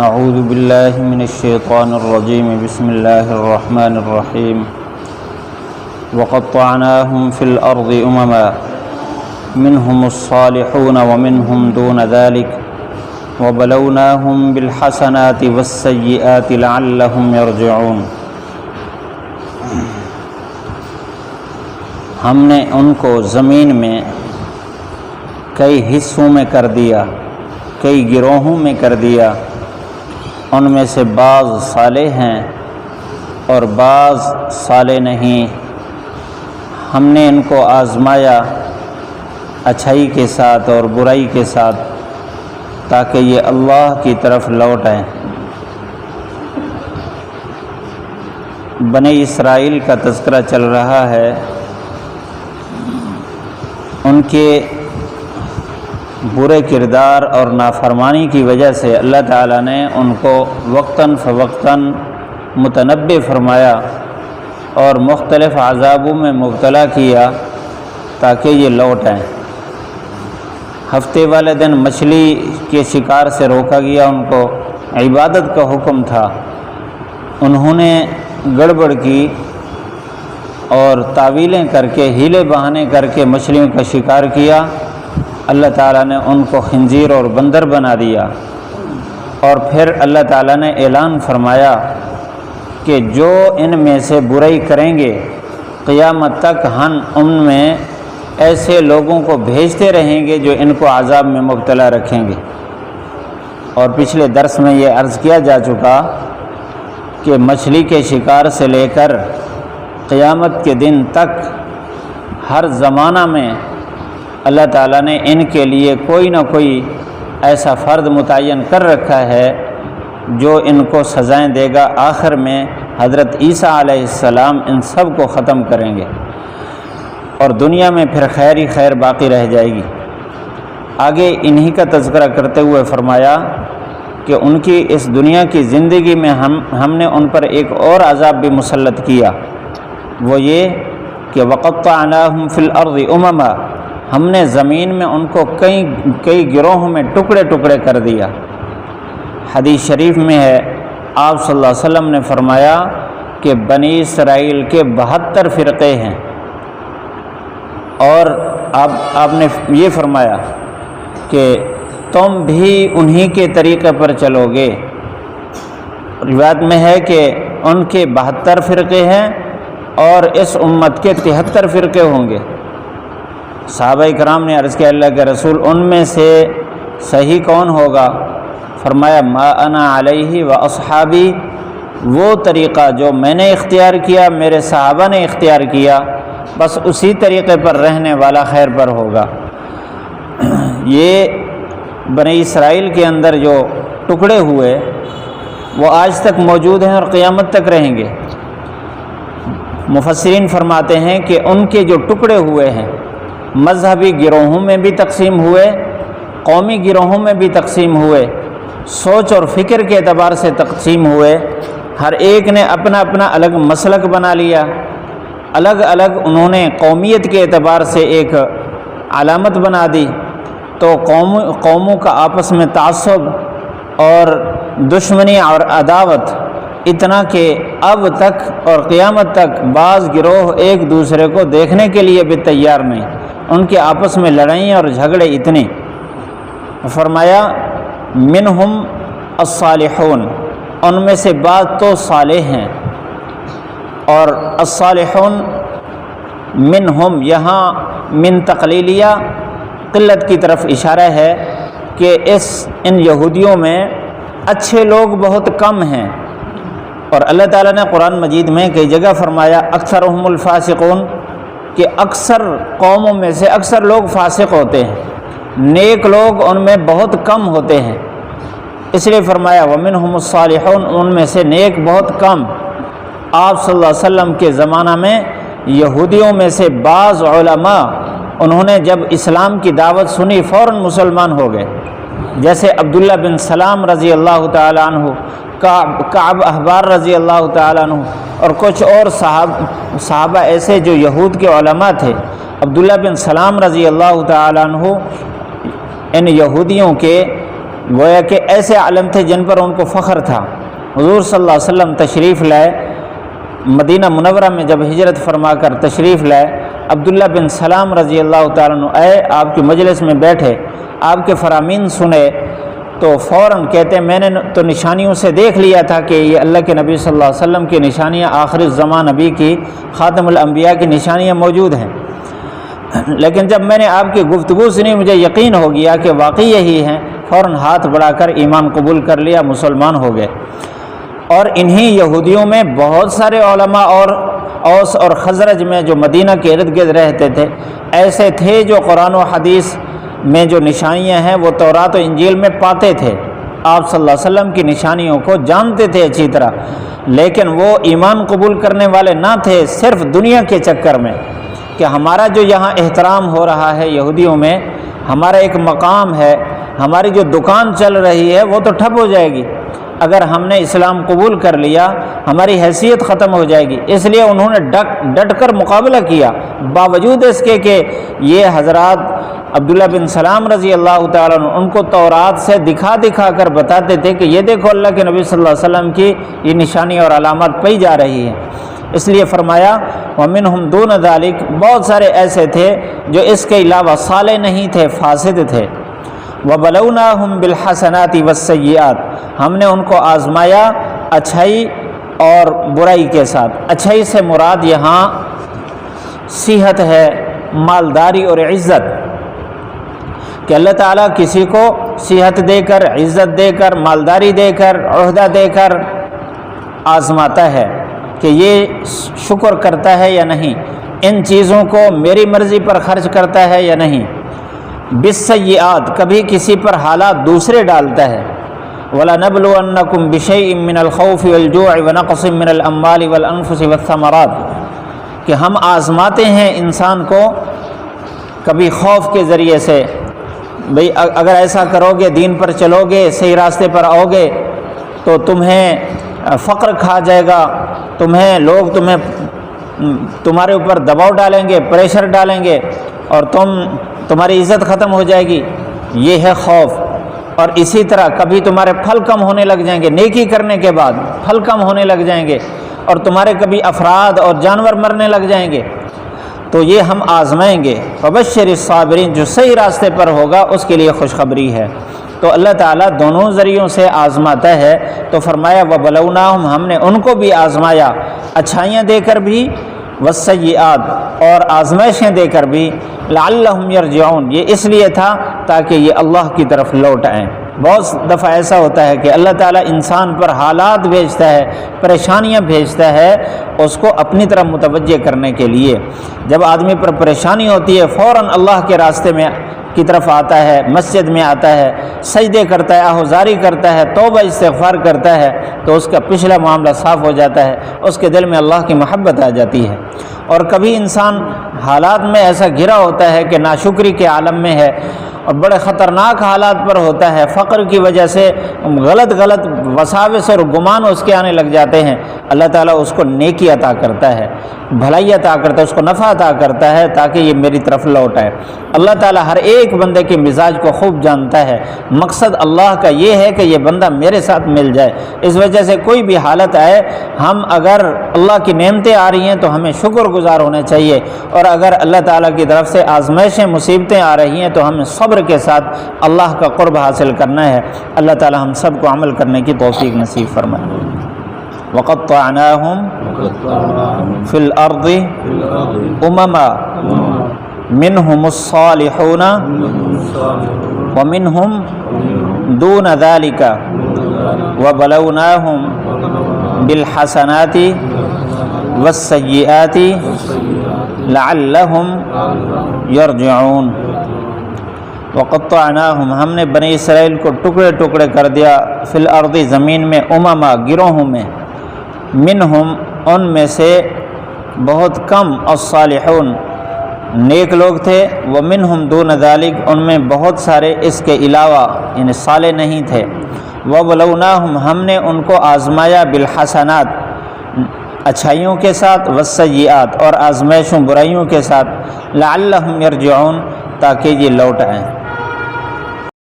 اعوذ باللہ من الشیطان الرجیم بسم اللہ الرحمن الرحیم وقطعناہم فی الارض امما منہم الصالحون ومنہم دون ذلک وبلوناہم بالحسنات والسیئات لعلہم یرجعون۔ ہم نے ان کو زمین میں کئی حصوں میں کر دیا، کئی گروہوں میں کر دیا، ان میں سے بعض صالح ہیں اور بعض صالح نہیں۔ ہم نے ان کو آزمایا اچھائی کے ساتھ اور برائی کے ساتھ تاکہ یہ اللہ کی طرف لوٹ آئیں۔ بنی اسرائیل کا تذکرہ چل رہا ہے، ان کے برے کردار اور نافرمانی کی وجہ سے اللہ تعالیٰ نے ان کو وقتاً فوقتاً متنبع فرمایا اور مختلف عذابوں میں مبتلا کیا تاکہ یہ لوٹ آئیں۔ ہفتے والے دن مچھلی کے شکار سے روکا گیا، ان کو عبادت کا حکم تھا، انہوں نے گڑبڑ کی اور تعویلیں کر کے ہیلے بہانے کر کے مچھلیوں کا شکار کیا۔ اللہ تعالیٰ نے ان کو خنزیر اور بندر بنا دیا، اور پھر اللہ تعالیٰ نے اعلان فرمایا کہ جو ان میں سے برائی کریں گے قیامت تک ہم ان میں ایسے لوگوں کو بھیجتے رہیں گے جو ان کو عذاب میں مبتلا رکھیں گے۔ اور پچھلے درس میں یہ عرض کیا جا چکا کہ مچھلی کے شکار سے لے کر قیامت کے دن تک ہر زمانہ میں اللہ تعالیٰ نے ان کے لیے کوئی نہ کوئی ایسا فرد متعین کر رکھا ہے جو ان کو سزائیں دے گا۔ آخر میں حضرت عیسیٰ علیہ السلام ان سب کو ختم کریں گے اور دنیا میں پھر خیر ہی خیر باقی رہ جائے گی۔ آگے انہی کا تذکرہ کرتے ہوئے فرمایا کہ ان کی اس دنیا کی زندگی میں ہم نے ان پر ایک اور عذاب بھی مسلط کیا، وہ یہ کہ وقطعناہم فی الارض امما، ہم نے زمین میں ان کو کئی گروہوں میں ٹکڑے ٹکڑے کر دیا۔ حدیث شریف میں ہے، آپ صلی اللہ علیہ وسلم نے فرمایا کہ بنی اسرائیل کے 72 فرقے ہیں، اور آپ نے یہ فرمایا کہ تم بھی انہی کے طریقے پر چلو گے۔ روایت میں ہے کہ ان کے 72 فرقے ہیں اور اس امت کے 73 فرقے ہوں گے۔ صحابہ کرام نے عرض کیا اللہ کے رسول ان میں سے صحیح کون ہوگا؟ فرمایا ما انا علیہ و اصحابی، وہ طریقہ جو میں نے اختیار کیا، میرے صحابہ نے اختیار کیا، بس اسی طریقے پر رہنے والا خیر پر ہوگا۔ یہ بنی اسرائیل کے اندر جو ٹکڑے ہوئے وہ آج تک موجود ہیں اور قیامت تک رہیں گے۔ مفسرین فرماتے ہیں کہ ان کے جو ٹکڑے ہوئے ہیں مذہبی گروہوں میں بھی تقسیم ہوئے، قومی گروہوں میں بھی تقسیم ہوئے، سوچ اور فکر کے اعتبار سے تقسیم ہوئے، ہر ایک نے اپنا اپنا الگ مسلک بنا لیا، الگ الگ انہوں نے قومیت کے اعتبار سے ایک علامت بنا دی، تو قوموں کا آپس میں تعصب اور دشمنی اور عداوت اتنا کہ اب تک اور قیامت تک بعض گروہ ایک دوسرے کو دیکھنے کے لیے بھی تیار نہیں، ان کے آپس میں لڑائیاں اور جھگڑے اتنے۔ فرمایا منہم الصالحون، ان میں سے بعض تو صالح ہیں، اور الصالحون منہم یہاں من تقلیلیہ قلت کی طرف اشارہ ہے کہ ان یہودیوں میں اچھے لوگ بہت کم ہیں، اور اللہ تعالیٰ نے قرآن مجید میں کئی جگہ فرمایا اکثرهم الفاسقون، کہ اکثر قوموں میں سے اکثر لوگ فاسق ہوتے ہیں، نیک لوگ ان میں بہت کم ہوتے ہیں، اس لیے فرمایا ومنہم الصالحون، ان میں سے نیک بہت کم۔ آپ صلی اللہ علیہ وسلم کے زمانہ میں یہودیوں میں سے بعض علماء انہوں نے جب اسلام کی دعوت سنی فوراً مسلمان ہو گئے، جیسے عبداللہ بن سلام رضی اللہ تعالیٰ عنہ، کعب احبار رضی اللہ تعالیٰ عنہ، اور کچھ اور صحابہ ایسے جو یہود کے علماء تھے۔ عبداللہ بن سلام رضی اللہ تعالیٰ عنہ ان یہودیوں کے گویا کہ ایسے عالم تھے جن پر ان کو فخر تھا۔ حضور صلی اللہ علیہ وسلم تشریف لائے مدینہ منورہ میں، جب ہجرت فرما کر تشریف لائے، عبداللہ بن سلام رضی اللہ تعالیٰ عنہ آئے، آپ کی مجلس میں بیٹھے، آپ کے فرامین سنے تو فوراً کہتے ہیں میں نے تو نشانیوں سے دیکھ لیا تھا کہ یہ اللہ کے نبی صلی اللہ علیہ وسلم کی نشانیاں، آخر الزمان نبی کی، خاتم الانبیاء کی نشانیاں موجود ہیں، لیکن جب میں نے آپ کی گفتگو سنی مجھے یقین ہو گیا کہ واقعی یہی ہیں، فوراً ہاتھ بڑھا کر ایمان قبول کر لیا، مسلمان ہو گئے۔ اور انہی یہودیوں میں بہت سارے علماء اور اوس اور خزرج میں جو مدینہ کے ارد گرد رہتے تھے ایسے تھے جو قرآن و حدیث میں جو نشانیاں ہیں وہ تورات و انجیل میں پاتے تھے، آپ صلی اللہ علیہ وسلم کی نشانیوں کو جانتے تھے اچھی طرح، لیکن وہ ایمان قبول کرنے والے نہ تھے، صرف دنیا کے چکر میں کہ ہمارا جو یہاں احترام ہو رہا ہے یہودیوں میں، ہمارا ایک مقام ہے، ہماری جو دکان چل رہی ہے وہ تو ٹھپ ہو جائے گی اگر ہم نے اسلام قبول کر لیا، ہماری حیثیت ختم ہو جائے گی۔ اس لیے انہوں نے ڈٹ کر مقابلہ کیا، باوجود اس کے کہ یہ حضرات عبداللہ بن سلام رضی اللہ تعالیٰ عنہ ان کو تورات سے دکھا کر بتاتے تھے کہ یہ دیکھو اللہ کے نبی صلی اللہ علیہ وسلم کی یہ نشانی اور علامات پائی جا رہی ہیں۔ اس لیے فرمایا وَمِنْهُمْ دُونَ ذَلِكَ، بہت سارے ایسے تھے جو اس کے علاوہ صالح نہیں تھے، فاسد تھے۔ وَبَلَوْنَاهُمْ بِالْحَسَنَاتِ وَالسَّيِّئَاتِ، ہم نے ان کو آزمایا اچھائی اور برائی کے ساتھ۔ اچھائی سے مراد یہاں صحت ہے، مالداری اور عزت، کہ اللہ تعالیٰ کسی کو صحت دے کر، عزت دے کر، مالداری دے کر، عہدہ دے کر آزماتا ہے کہ یہ شکر کرتا ہے یا نہیں، ان چیزوں کو میری مرضی پر خرچ کرتا ہے یا نہیں۔ بالسیئات، کبھی کسی پر حالات دوسرے ڈالتا ہے۔ وَلَنَبْلُوَنَّكُمْ بِشَيْءٍ مِّنَ الْخَوْفِ وَالْجُوعِ وَنَقْصٍ مِّنَ الْأَمْوَالِ وَالْأَنفُسِ وَالثَّمَرَاتِ، کہ ہم آزماتے ہیں انسان کو کبھی خوف کے ذریعے سے، بھئی اگر ایسا کرو گے، دین پر چلو گے، صحیح راستے پر آؤ گے تو تمہیں فقر کھا جائے گا، لوگ تمہارے اوپر دباؤ ڈالیں گے، پریشر ڈالیں گے اور تمہاری عزت ختم ہو جائے گی، یہ ہے خوف۔ اور اسی طرح کبھی تمہارے پھل کم ہونے لگ جائیں گے، نیکی کرنے کے بعد پھل کم ہونے لگ جائیں گے، اور تمہارے کبھی افراد اور جانور مرنے لگ جائیں گے، تو یہ ہم آزمائیں گے۔ فبشر الصابرین، جو صحیح راستے پر ہوگا اس کے لیے خوشخبری ہے۔ تو اللہ تعالیٰ دونوں ذریعوں سے آزماتا ہے، تو فرمایا وَبَلَوْنَاهُمْ، ہم نے ان کو بھی آزمایا، اچھائیاں دے کر بھی، وَالسَّيِّئَاتِ، اور آزمائشیں دے کر بھی، لَعَلَّهُمْ يَرْجِعُونَ، یہ اس لیے تھا تاکہ یہ اللہ کی طرف لوٹ آئیں۔ بہت دفعہ ایسا ہوتا ہے کہ اللہ تعالیٰ انسان پر حالات بھیجتا ہے، پریشانیاں بھیجتا ہے اس کو اپنی طرف متوجہ کرنے کے لیے۔ جب آدمی پر پریشانی ہوتی ہے فوراً اللہ کے راستے میں کی طرف آتا ہے، مسجد میں آتا ہے، سجدے کرتا ہے، آہوزاری کرتا ہے، توبہ استغفار کرتا ہے، تو اس کا پچھلا معاملہ صاف ہو جاتا ہے، اس کے دل میں اللہ کی محبت آ جاتی ہے۔ اور کبھی انسان حالات میں ایسا گھرا ہوتا ہے کہ ناشکری کے عالم میں ہے اور بڑے خطرناک حالات پر ہوتا ہے، فقر کی وجہ سے غلط وساوس اور گمان اس کے آنے لگ جاتے ہیں، اللہ تعالیٰ اس کو نیکی عطا کرتا ہے، بھلائی عطا کرتا ہے، اس کو نفع عطا کرتا ہے تاکہ یہ میری طرف لوٹ آئے۔ اللہ تعالیٰ ہر ایک بندے کے مزاج کو خوب جانتا ہے، مقصد اللہ کا یہ ہے کہ یہ بندہ میرے ساتھ مل جائے۔ اس وجہ سے کوئی بھی حالت آئے، ہم اگر اللہ کی نعمتیں آ رہی ہیں تو ہمیں شکر گزار ہونا چاہیے، اور اگر اللہ تعالیٰ کی طرف سے آزمائشیں، مصیبتیں آ رہی ہیں تو ہمیں صبر کے ساتھ اللہ کا قرب حاصل کرنا ہے۔ اللہ تعالیٰ ہم سب کو عمل کرنے کی توفیق نصیب فرمائے۔ وَقَطَّعْنَاهُمْ فِي الْأَرْضِ أُمَمًا مِّنْهُمُ الصَّالِحُونَ وَمِنْهُمْ دُونَ ذَلِكَ وَبَلَوْنَاهُمْ بِالْحَسَنَاتِ وَالسَّيِّئَاتِ لَعَلَّهُمْ يَرْجِعُونَ۔ وَقَطَّعْنَاهُمْ، ہم نے بنی اسرائیل کو ٹکڑے ٹکڑے کر دیا، فی الارض، زمین میں، امما، گروہوں میں، منہم، ان میں سے بہت کم، الصالحون، نیک لوگ تھے، ومنہم دون ذالک، ان میں بہت سارے اس کے علاوہ یعنی صالح نہیں تھے۔ وَبَلَوْنَاهُمْ، ہم نے ان کو آزمایا، بالحسنات، اچھائیوں کے ساتھ، والسیئات، اور آزمائشوں برائیوں کے ساتھ، لعلہم یرجعون، تاکہ یہ لوٹ آئیں۔